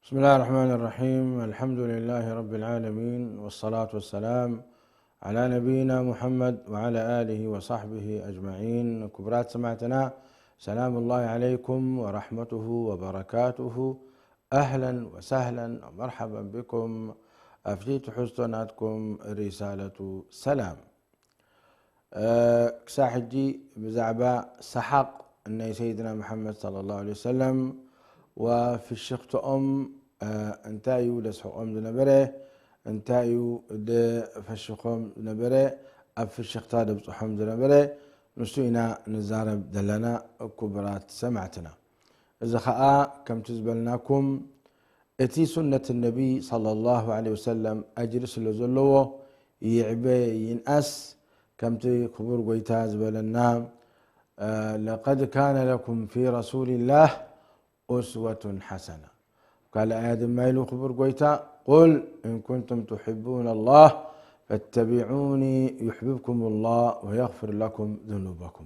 بسم الله الرحمن الرحيم. الحمد لله رب العالمين، والصلاة والسلام على نبينا محمد وعلى آله وصحبه أجمعين. كبرات سمعتنا، سلام الله عليكم ورحمته وبركاته. أهلا وسهلا ومرحبا بكم في تحسناتكم رسالة سلام. كساحجي بزعبا سحق أن سيدنا محمد صلى الله عليه وسلم وفي الشيخ انتايو لسحقهم نبره انتايو فشقهم نبره في الشيخ طالب صحهم نبره نسوينا نزارب دلنا كبرات سمعتنا إذا خاء كم تزبلناكم اتي سنة النبي صلى الله عليه وسلم أجرس لزلوه يعبي ينأس كم تكبر قويتاز بلنا لقد كان لكم في رسول الله أسوة حسنة. قال آدم ما يلو خبر قويتا قل إن كنتم تحبون الله فاتبعوني يحببكم الله ويغفر لكم ذنوبكم.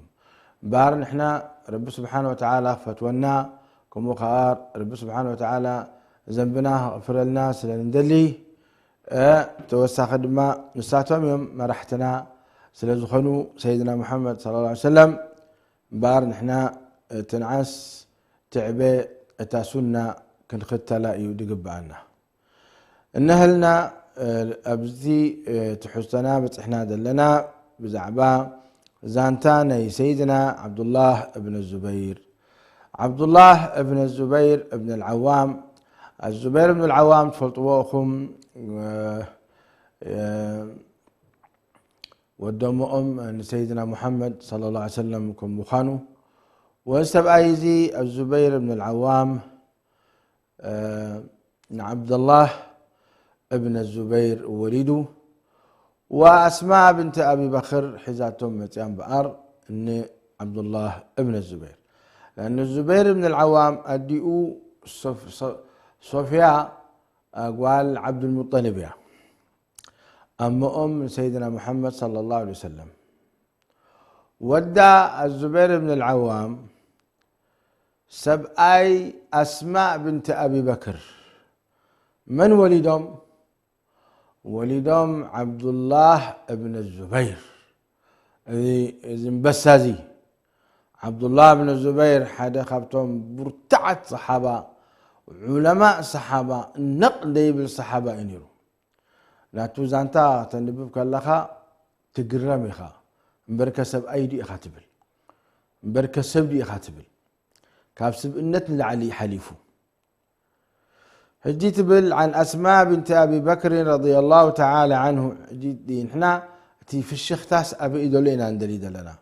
بار نحنا رب سبحانه وتعالى فتونا كم وقار رب سبحانه وتعالى ذنبنا غفر الناس لندلي توسع خدمة نساتهم يوم مرحتنا سلزخنو سيدنا محمد صلى الله عليه وسلم. بار نحنا تنعس تعبي اتاسونا كنختلا يدقبعنا النهلنا ابزي تحسنا بصحنا دلنا بزعبا زانتاني سيدنا عبد الله بن الزبير. عبد الله بن الزبير بن العوام. الزبير بن العوام تفلطوكم ودمهم سيدنا محمد صلى الله عليه وسلم كم مخانو واستبعيزي الزبير بن العوام عبد الله ابن الزبير وليده وأسماء بنت أبي بكر حزاتهم متيان بأر إن عبد الله ابن الزبير، لأن الزبير بن العوام أديو صوفيا أقوال عبد المطلب يا أما سيدنا محمد صلى الله عليه وسلم. ودى الزبير بن العوام سبأي أسماء بنت أبي بكر. من ولدهم؟ ولدهم عبد الله بن الزبير إذن بسازي. عبد الله بن الزبير حدا خبتهم برتعت صحابة علماء صحابة نقدي بالصحابة إنيرو لا توزانتا تنبيبك اللخا تقرميخا مبركسب أيدي أخاتبل مبركسب دي أخاتبل كابسب النتن لعلي حليفه. هجيت بل عن أسماء بنت أبي بكر رضي الله تعالى عنه. جيت دين احنا تي في الشيخ تاس أبي إدولينا عندلي دلنا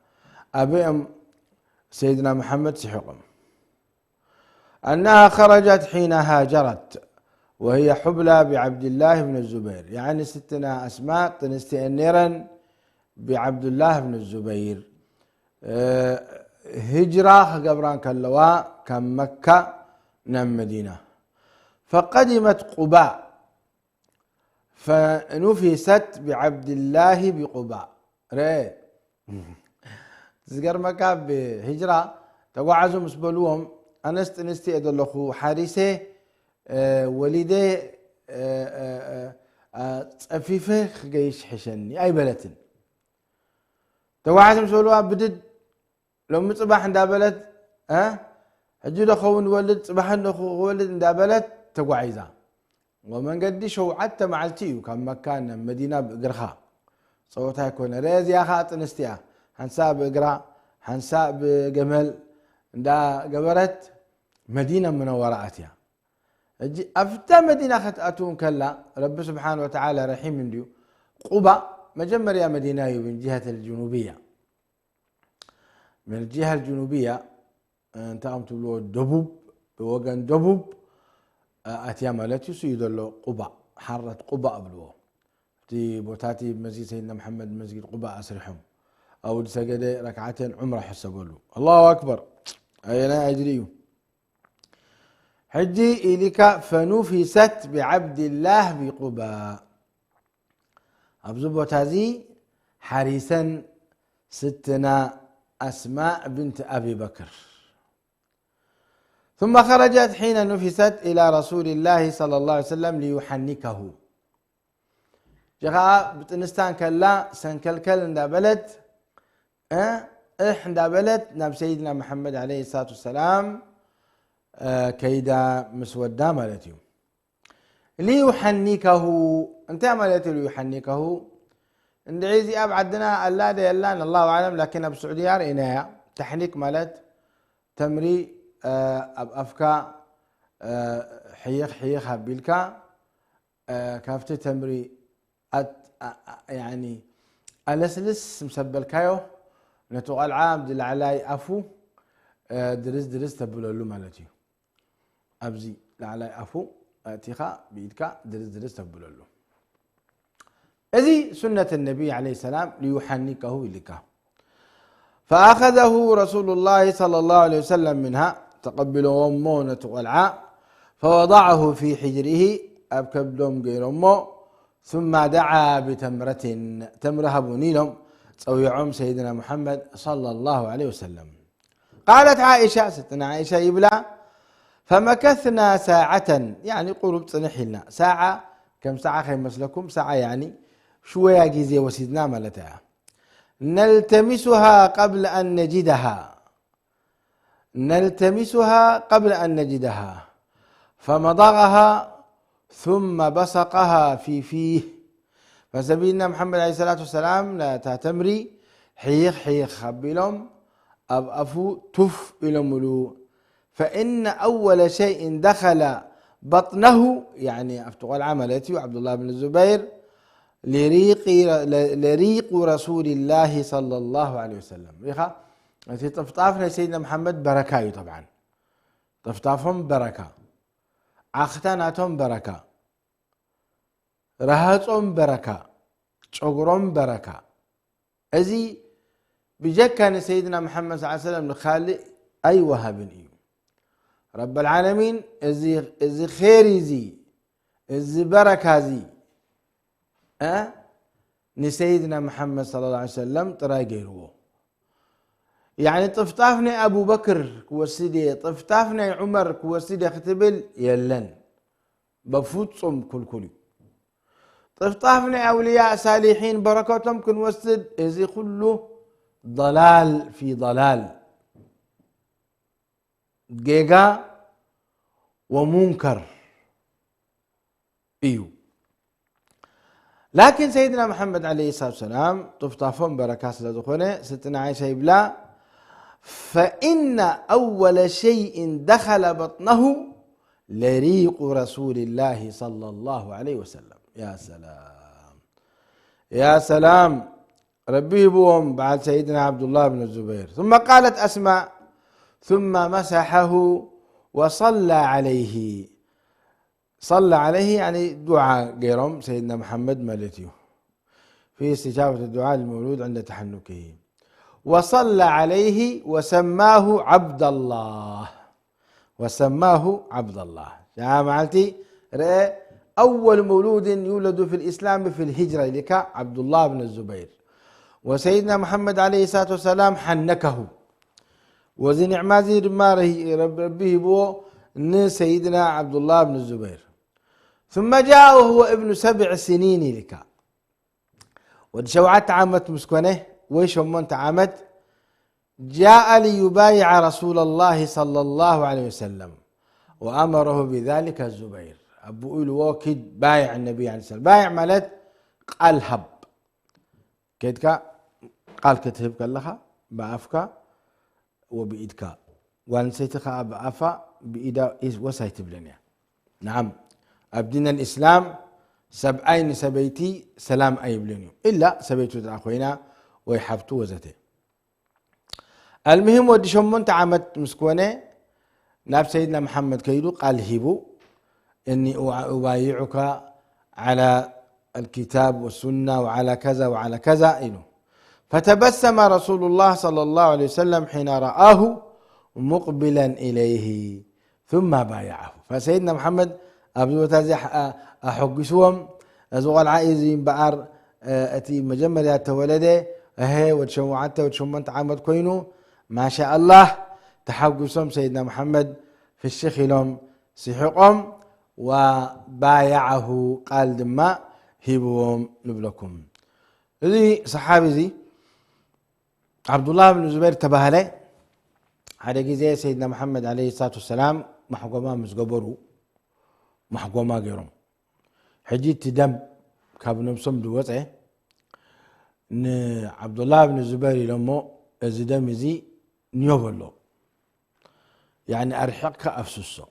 أبي سيدنا محمد سحقم أنها خرجت حين هاجرت وهي حبلى بعبد الله بن الزبير، يعني ستنا أسماء تنستئنيرا بعبد الله بن الزبير. هجرة قبران كاللواء كان مكة نم مدينة، فقدمت قباء فنفست بعبد الله بقباء. رأي تذكر مكة بهجرة تقعزوا مسبلوهم أنستي أدلخو حارسة وليدة صفيفة خجيش حشني أي بلتن تقعزوا مسبلوها بدد لو مصباح اندابلت حجو خون ولد صباح ولد اندابلت تقعيزا ومن قد شوعت معلتيو كان مكان مدينة بقرخا صوتها يكون ريز يا خاط نستيا حنساب بقرا حنساب بجمل دا قبرت مدينة من وراءتها أفتا مدينة خطأتون كلا رب سبحانه وتعالى رحيم من ديو قبا مجمر يا مدينة من جهة الجنوبية. من الجهة الجنوبية انت قمت له الدبوب بوغن دبوب اتيا مالتي سيدلو قباء حرة قباء بلوه تي بوتاتي مسجد سيدنا محمد مسجد قباء اسرحهم او سجد ركعتين عمره حسبوا الله اكبر اينا اجريو حجي اليك فنفست بعبد الله بقباء ابزو بوتازي حريسا ستنا أسماء بنت أبي بكر ثم خرجت حين نفست إلى رسول الله صلى الله عليه وسلم ليحنكه جاء بتنستان كلا سنكلكل عند بلد عند بلد ناب سيدنا محمد عليه الصلاة والسلام كيدا مسودا مالتي ليحنكه انت مالتي ليحنكه عند عيزي أبعدنا ألا دي ألان الله أعلم لكن بسعودية رأيناها تحنيك مالت تمري أفكا حيخ هبيلكا كافت تمري يعني ألسلس مسبل كايو نتوقع العام دل علي أفو درس تبلولو مالتي أبزي لعلي أفو تيخا بيدكا درس تبلولو هذه سنة النبي عليه السلام ليحنكه إليك فأخذه رسول الله صلى الله عليه وسلم منها تقبلوا أمونة والعاء فوضعه في حجره أبكبدهم غير أمه ثم دعا بتمرة تمرها بنيلهم تسويعهم سيدنا محمد صلى الله عليه وسلم قالت عائشة ستنا عائشة يبلع فمكثنا ساعة يعني قرب صنحلنا ساعة كم ساعة خير مسلكم ساعة يعني شوية جيزي وسيدنا ملتها نلتمسها قبل قبل أن نجدها فمضغها ثم بصقها في فيه فسبيلنا محمد عليه الصلاة والسلام لا تتمري حيخ خبلهم أفو تف إلى ملو فإن أول شيء دخل بطنه يعني أفتق العملتي وعبد الله بن الزبير لريق رسول الله صلى الله عليه وسلم ريخا في طفطافنا سيدنا محمد بركاي طبعا طفطافهم بركة عختاناتهم بركة رهاتهم بركة شغرهم بركة أزي بجكان سيدنا محمد صلى الله عليه وسلم لخالق أي وهب إيو رب العالمين إزي خيري زي إزي بركة زي نسيدنا محمد صلى الله عليه وسلم ترى غيره يعني طفطافنا أبو بكر كوسيدي طفطافنا عمر كوسيدي ختبل يلن بفوت صم كل طفطافنا أولياء صالحين بركاتهم كن وسد إذا كله ضلال في ضلال جيجا ومنكر إيو لكن سيدنا محمد عليه الصلاة والسلام طفطافهم بركات لدخونه ستنا عائشة يبلا فإن أول شيء دخل بطنه لريق رسول الله صلى الله عليه وسلم يا سلام ربي بوم بعد سيدنا عبد الله بن الزبير ثم قالت أسماء ثم مسحه وصلى عليه صلى عليه يعني دعاء غيرهم سيدنا محمد مالتيه في استجابة الدعاء المولود عند تحنكه وصلى عليه وسماه عبد الله يا معلتي رأى أول مولود يولد في الإسلام في الهجرة لك عبد الله بن الزبير وسيدنا محمد عليه الصلاة والسلام حنكه وزي نعمازي ربه بو سيدنا عبد الله بن الزبير ثم جاء وهو ابن 7 سنين لك ودشوعت عامت مسكنه ويش ومنت عامت جاء ليبايع رسول الله صلى الله عليه وسلم وأمره بذلك الزبير أبو الوكيد بايع النبي عليه السلام بايع مالت قال هب كيدك قال كتهبك لها بأفك وبإيدك وانسيتك بأفا بإيدا وسيت بلنيا نعم أبدنا الإسلام سبعين سبيتي سلام أي بلنيو إلا سبيتو تأخوينا ويحفتو وزته المهم ودي شمون تعمت مسكونة ناب سيدنا محمد كيدو قال هبو إني أبايعك على الكتاب والسنة وعلى كذا وعلى كذا إنه فتبسم رسول الله صلى الله عليه وسلم حين رآه مقبلا إليه ثم بايعه فسيدنا محمد أبدو تازي أحقسوهم أزوغ العائزين بقر أتي مجمل يا تولده أهي وتشمعته وتشمنت عامد كوينو ما شاء الله تحقسهم سيدنا محمد في الشيخ لهم سيحقهم وبايعه قال دما هيبهم نبلكم. ذي صحابي زي عبد الله بن الزبير تباهله على جزء سيدنا محمد عليه الصلاة والسلام محكومة مسجبرو محكومة غيرهم حجيت دم كابن مسلم دوته ن عبد الله بن الزبير لما زدم زي نيوبلو يعني أرحقك أفسسه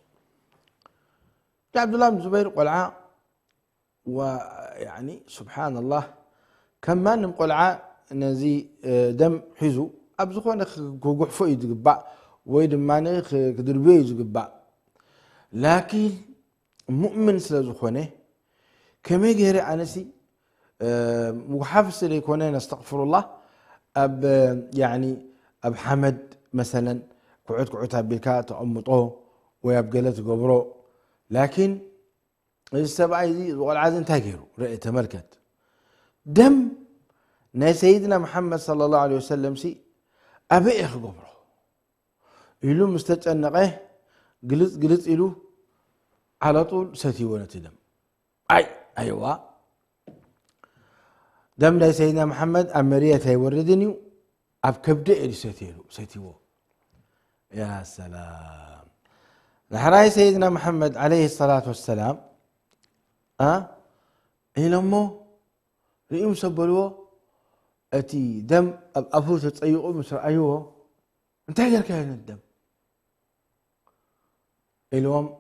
عبد الله بن الزبير قلعة ويعني سبحان الله كمان قلعة نزي دم حزو أبزخون كوجحفو يتقبع ويدمانه كدربيه يتقبع لكن مؤمن سلازخونه كما يجري أنسي محافظ ليكونين استغفر الله أب يعني أب حمد مثلا قعدها بالكات أمطه ويبقى له قبره لكن السبعة دي والعادة تاجروا رأيت ملكت دم نا سيدنا محمد صلى الله عليه وسلم سي أبي قبره يلو مستجنقه قلت إلو على طول ستيونة دم أيوة دم لا سيدنا محمد أمرية يوردني أبكبدأ ستيو يا سلام نحراي سيدنا محمد عليه الصلاة والسلام إلى أمه رئيم سبلوه أتي دم أبوه تطيقه مصر أيوه انت هجر كاين الدم إلوم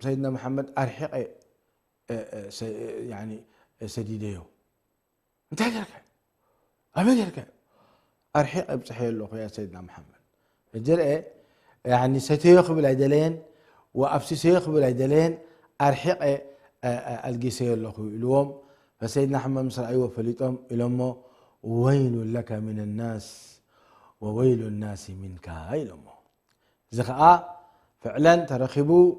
سيدنا محمد أرحق يعني سديديو انت هجر كاين أبجر كاين أرحق بصحيح له يا سيدنا محمد الجرأة يعني ستيخ بالعدلين وأفسي سيخ بالعدلين أرحق الجسير له اليوم فسيدنا محمد مصر أيوه فليتهم إلومه ويل لك من الناس وويل الناس منك إلومه زخاء فعلا ترخبوا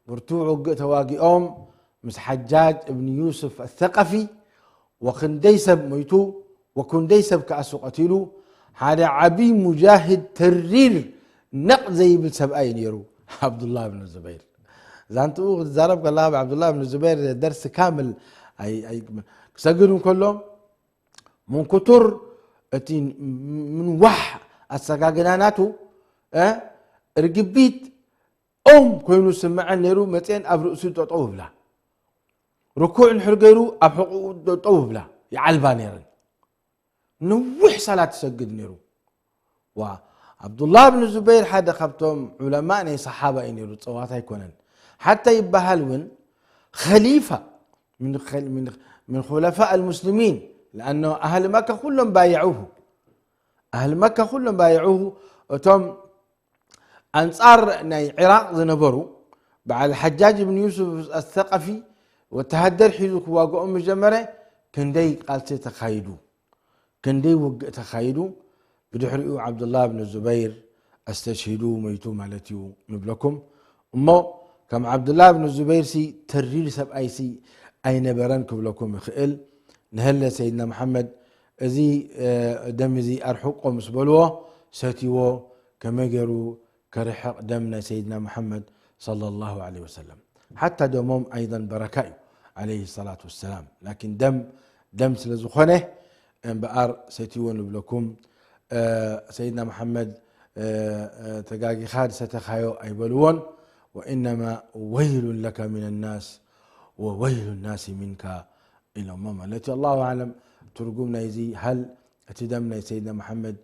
برتوع تواقيهم مس حجاج ابن يوسف الثقفي وكنديسب ميتو وكنديسب كأسقتلو هذا عبي مجاهد ترير نق زي بالسبعين يرو عبد الله بن الزبير زانتو زارب الله عبد الله بن الزبير درس كامل اي سجلوا كلهم من كتر من وح السجاجناناتو رجبيت كونوا سمعن نيرو متين ابرؤسو تطوف لا ركوع الحرقيرو ابحقو تطوف لا يعلبا نيرن نوح صلاة تسجد نيرو وعبد الله بن الزبير حدا خبتهم علماء صحابة نيرو صواتها يكونن حتى يبهلون خليفة من خلفاء المسلمين لأنه أهل مكة كلهم بايعوه أهل مكة كلهم بايعوه وتم أنصار العراق زنبروا بعد الحجاج بن يوسف الثقفي وتهدر حيزك واقعوا مجمرة كندي قال تخايدوا كندي تخايدوا بدحرقوا عبد الله بن الزبير استشهدوا ميتوا مالتيو نبلكم أمو كم عبد الله بن الزبير سي ترير سبأي سي أين برنكم لكم خئل نهلا سيدنا محمد زي دم زي أرحق مسبلوه ساتيوه كما جروا كرحق دمنا سيدنا محمد صلى الله عليه وسلم حتى دمهم أيضا بركاء عليه الصلاة والسلام لكن دم سلزخنه بأر ساتيوه لكم سيدنا محمد تقاقي خادسة خايو أي بلون وإنما ويل لك من الناس وويل الناس منك إلى ماما التي الله أعلم ترجمنا يزي هل اتدمنا سيدنا محمد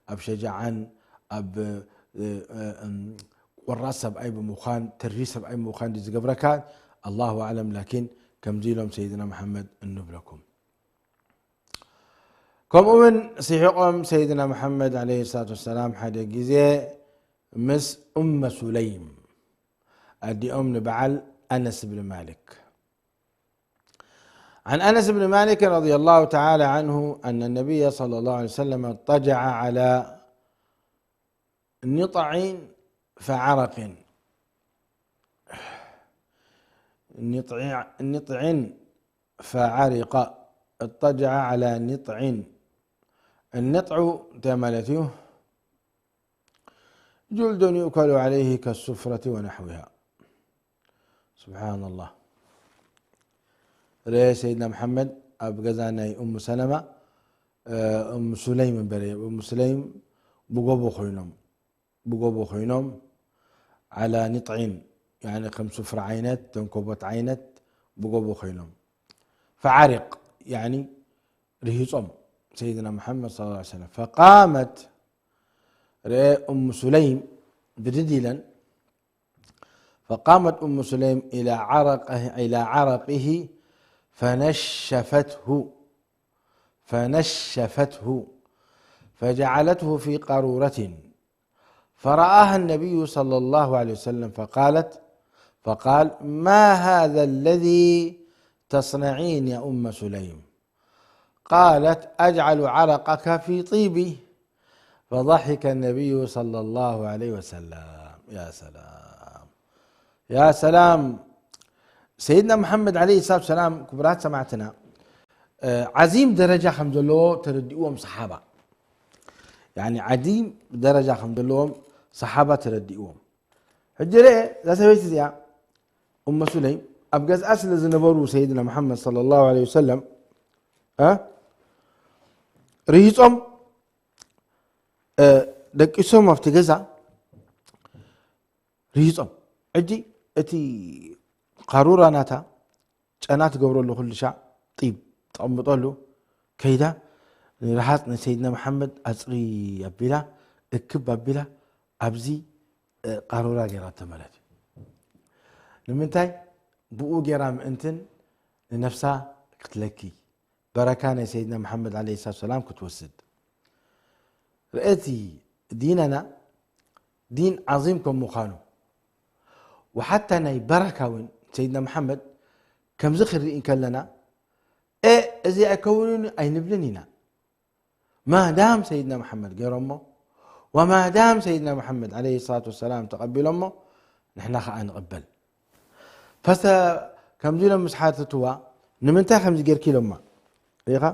أب شجعان أب والراس بأي بمخان تريس بأي مخان دي زقبركات الله أعلم لكن كم زيلهم سيدنا محمد النبلكم كم من سيحقهم سيدنا محمد عليه الصلاة والسلام حدا جزء مس سليم أدي بعل أنس بن مالك عن أنس بن مالك رضي الله تعالى عنه أن النبي صلى الله عليه وسلم اضطجع على نطع فعرق نطع فعرق اضطجع على نطع النطع تمالته جلد يؤكل عليه كالسفرة ونحوها. سبحان الله. رأي سيدنا محمد أبغزاني أم سلمة أم سليم بري أم سليم بقبو خينهم على نطعين يعني 5 سفر عينت تنكبت عينت بقبو خينهم فعرق يعني رهيصهم سيدنا محمد صلى الله عليه وسلم. فقامت رأي أم سليم بددلا، فقامت أم سليم إلى عرقه فنشفته فجعلته في قارورة، فرآها النبي صلى الله عليه وسلم فقال ما هذا الذي تصنعين يا أم سليم؟ قالت أجعل عرقك في طيبي. فضحك النبي صلى الله عليه وسلم. يا سلام يا سلام. سيدنا محمد عليه الصلاة والسلام كبرات سمعتنا عظيم درجة حمد الله تردئوهم صحابة، يعني عظيم درجة حمد الله صحابة تردئوهم. هجرة لا سويت يا أم سليم أبجز أصل زنبرو سيدنا محمد صلى الله عليه وسلم ريزهم دقيسهم افتجزا ريزهم أجي أتي قارورة ناتا أنا تقبروا له كل شيء طيب تقبضوا له كيدا راحت سيدنا محمد أسري أبيلا اكب أبيلا أبزي قارورة جرات تملت لمنتاي بقو جرام أنتن لنفسها قتلكي بركان سيدنا محمد عليه الصلاة والسلام كتوسد. رأيتي ديننا دين عظيمكم مخانو، وحتى ناي بركة وين سيدنا محمد كم زخر إن كان لنا إذا أكونون أي نبلنينا ما دام سيدنا محمد غير أمه، وما دام سيدنا محمد عليه الصلاة والسلام تقبل أمه نحن خا نقبل. فسا كم زيلا مسحاتتوا نمنتا خمس غير كيلو ما ريقا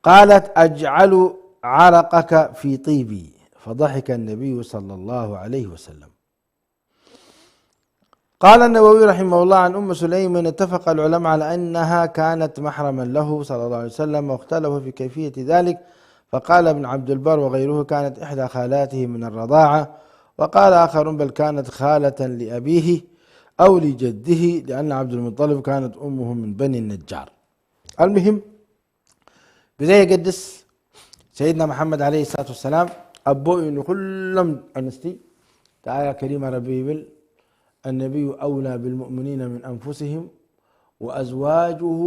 قالت أجعل عرقك في طيبي. فضحك النبي صلى الله عليه وسلم. قال النووي رحمه الله عن أم سليم اتفق العلماء على أنها كانت محرما له صلى الله عليه وسلم، واختلفوا في كيفية ذلك، فقال ابن عبد البر وغيره كانت إحدى خالاته من الرضاعة، وقال آخرون بل كانت خالة لأبيه أو لجده لأن عبد المطلب كانت أمه من بني النجار. المهم بداية قدس سيدنا محمد عليه الصلاة والسلام أبو إنه كلهم أنستي تعالى كريمة ربي بل النبي أولى بالمؤمنين من أنفسهم وأزواجه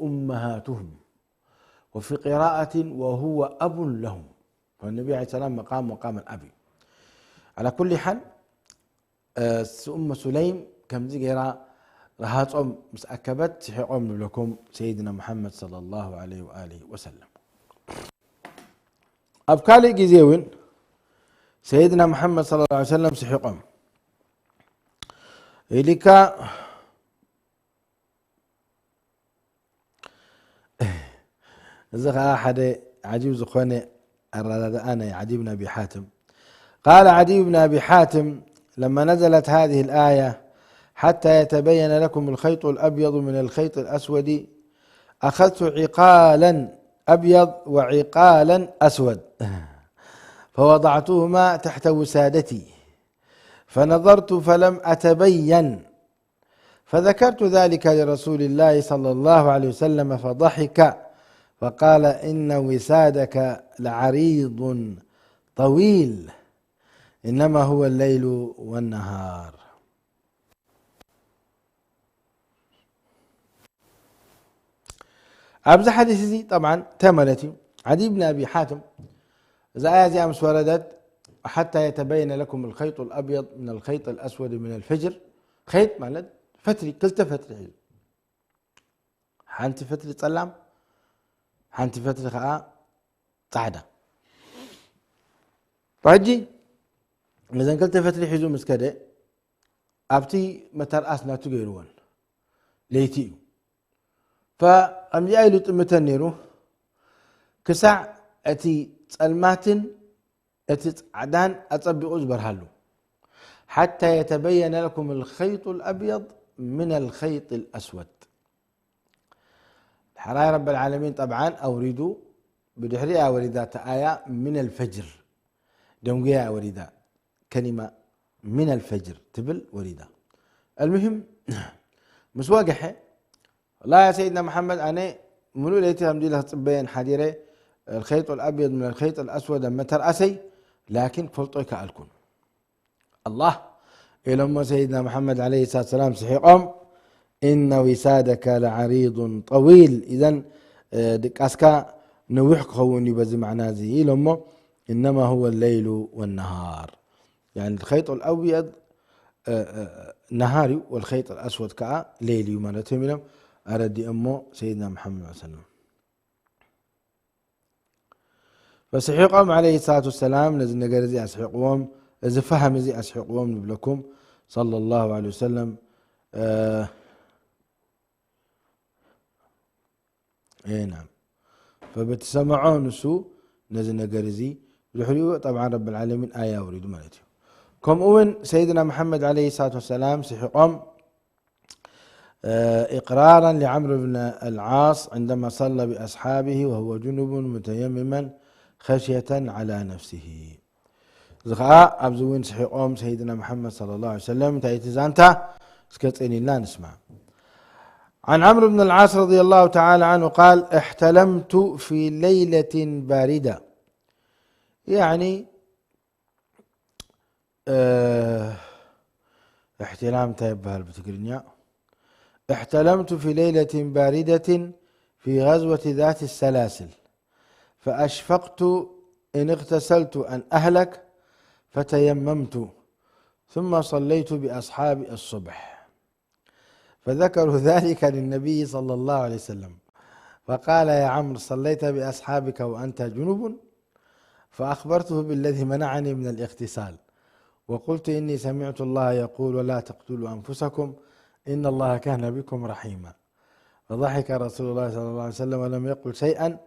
أمهاتهم، وفي قراءة وهو أب لهم، فالنبي عليه السلام مقام الأبي. على كل حال أم سليم كم زيجرا رهات مسأكبت حقوم لكم سيدنا محمد صلى الله عليه وآله وسلم. أبكالي جزيوين سيدنا محمد صلى الله عليه وسلم سحقهم إليك زخ أحد عجيب زخواني أنا عدي بن أبي حاتم قال عدي بن أبي حاتم لما نزلت هذه الآية حتى يتبين لكم الخيط الأبيض من الخيط الأسود أخذت عقالا أبيض وعقالا أسود فوضعتهما تحت وسادتي فنظرت فلم أتبين، فذكرت ذلك لرسول الله صلى الله عليه وسلم فضحك فقال إن وسادك لعريض طويل إنما هو الليل والنهار. أبز حديث زي طبعا تملتي عدي بن أبي حاتم إذا آية أمس وردت حتى يتبين لكم الخيط الأبيض من الخيط الأسود من الفجر. خيط مالت فتري كلتا فتري حانتي فتري تسلم حانتي فتري خاء صعدة فهجي إذا كلتا فتري حزو مسكدة أبتي متر أسنا تغيرون ليتي فأمجي أيلو تمتنيرو كسع أتي تسلماتن عدان أتصبقوا زبرهالو حتى يتبين لكم الخيط الأبيض من الخيط الأسود. الحراي رب العالمين طبعا أوريدوا بدحرية وريدات آية من الفجر دونجيا وريدا كلمة من الفجر تبل وريدا. المهم مسواقحة لا يا سيدنا محمد أنا منو ليتي همدي لها صبين حديرة الخيط الأبيض من الخيط الأسود لما ترأسي لكن فلطيك ألكن الله إلى سيدنا محمد عليه الصلاة والسلام صحيح إن وسادك لعريض طويل. إذن دكاسكا نوح خوني بز معناه زي لما إنما هو الليل والنهار، يعني الخيط الأبيض نهاري والخيط الأسود كا ليلي مالتهم لهم أردي أمه سيدنا محمد صلى الله عليه وسلم. فصحيقهم عليه الصلاة والسلام لازم نقول زي أصحيقهم إذا فهم زي أصحيقهم لكم صلى الله عليه وسلم. اي نعم. فبتسمعون سو نزل نقرزي الحلو طبعا رب العالمين آية وريد مالتي كم أون سيدنا محمد عليه الصلاة والسلام سحقم إقرارا لعمرو بن العاص عندما صلى بأصحابه وهو جنب متيمما خشية على نفسه. زخاء أبزوين سحقم سيدنا محمد صلى الله عليه وسلم تايتزانتا سكتيني لا نسمع. عن عمرو بن العاص رضي الله تعالى عنه قال احتلمت في ليلة باردة، يعني احتلام تايب بهالبتقرنيا. احتلمت في ليلة باردة في غزوة ذات السلاسل فأشفقت إن اغتسلت أن أهلك فتيممت ثم صليت بأصحاب الصبح فذكروا ذلك للنبي صلى الله عليه وسلم فقال يا عمرو صليت بأصحابك وأنت جنوب؟ فأخبرته بالذي منعني من الاغتسال وقلت إني سمعت الله يقول ولا تقتلوا أنفسكم إن الله كان بكم رحيما. فضحك رسول الله صلى الله عليه وسلم ولم يقل شيئا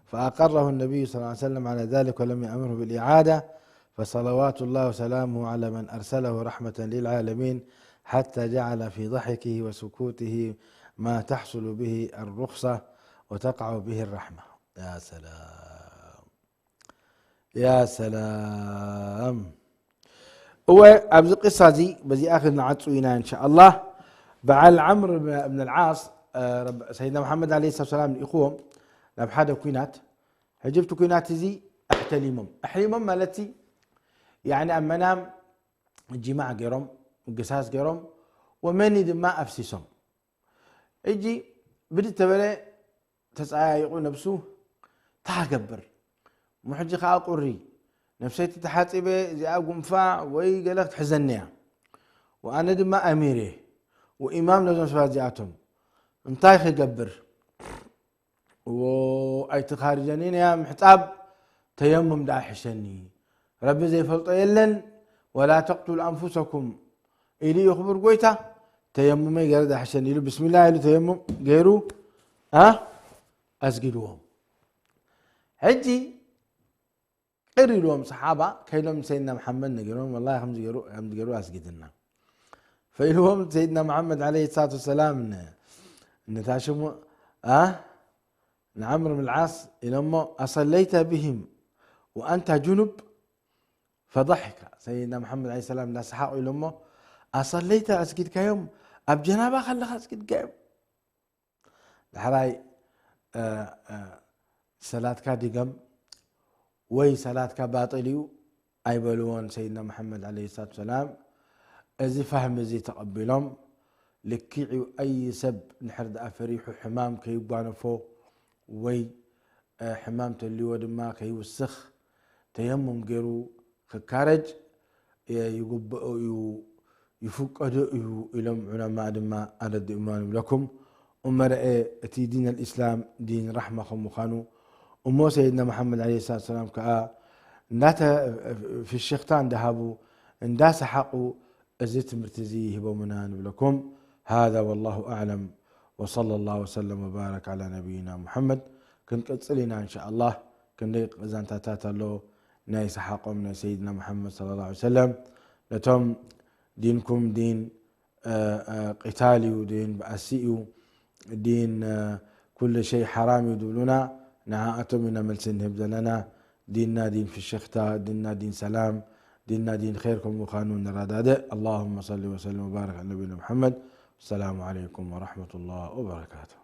فأقره النبي صلى الله عليه وسلم على ذلك ولم يأمره بالإعادة. فصلوات الله وسلامه على من أرسله رحمة للعالمين حتى جعل في ضحكه وسكوته ما تحصل به الرخصة وتقع به الرحمة. يا سلام يا سلام. هو أبز قصة زي بزي آخرنا عطوينا إن شاء الله. بعل عمرو بن العاص سيدنا محمد عليه الصلاة والسلام إخوهم لبحادة كوينات هجبت كوينات زي أحلمهم مالتي يعني أما نام الجماع قرم قصاص قرم ومن ما أفسسهم يجي بدت تبلي تسعى يقول نفسه تاقبر محجي خا قري نفسيتي تحاسبه زي أقوم فاع ويقلق تحزنيها وأنا دم أميره وإمام لازم سفازياتهم انتاي خيقبر وأي تخارجانين يا محتاب تيمم دا حشني ربي زي فلطة يلن ولا تقتلوا أنفسكم إلي يخبر قويتا تيمم يقرد حشني بسم الله إلي تيمم غيرو أسجدوهم هجي قري لهم صحابة كيلهم سيدنا محمد نقرون والله خمس قروا أسجدنا فإلهم سيدنا محمد عليه الصلاة والسلام إن تاشموا عمرو بن العاص إلهم أصليت بهم وأنت جنب؟ فضحك سيدنا محمد عليه السلام لا سحاق إلهم أصليت أسجد كيوم أب جنابة خلق أسجد كيوم الحراي صلاة كادقم وي صلاة كباطليو أي بلوان سيدنا محمد عليه الصلاة والسلام أزي فهم زي تقبلهم لكيعو أي سب نحرد أفريح حمام كيبانو فوق وي حمام تلي ودما كيوسخ تيمم غيرو ككارج يفقد إلهم علماء دما أرد إيمان لكم أمرأ أتي دين الإسلام دين رحمة خمخانو أمو سيدنا محمد عليه الصلاة والسلام كأ ناتا في الشيختان دهابو انداس حقو أزيت مرتزيه بومنان لكم. هذا والله أعلم وصلى الله وسلم وبارك على نبينا محمد. كنت قصلنا إن شاء الله كنديق زانتاتات له ناي سحقهم ناي سيدنا محمد صلى الله عليه وسلم لتم دينكم دين قتالي ودين بأسئي دين كل شيء حرام يدولنا نهاءتم من ملسن هبزلنا ديننا دين في الشختا ديننا دين سلام ديننا دين خيركم وقانون الرداد. اللهم صل وسلم وبارك على نبينا محمد. السلام عليكم ورحمة الله وبركاته.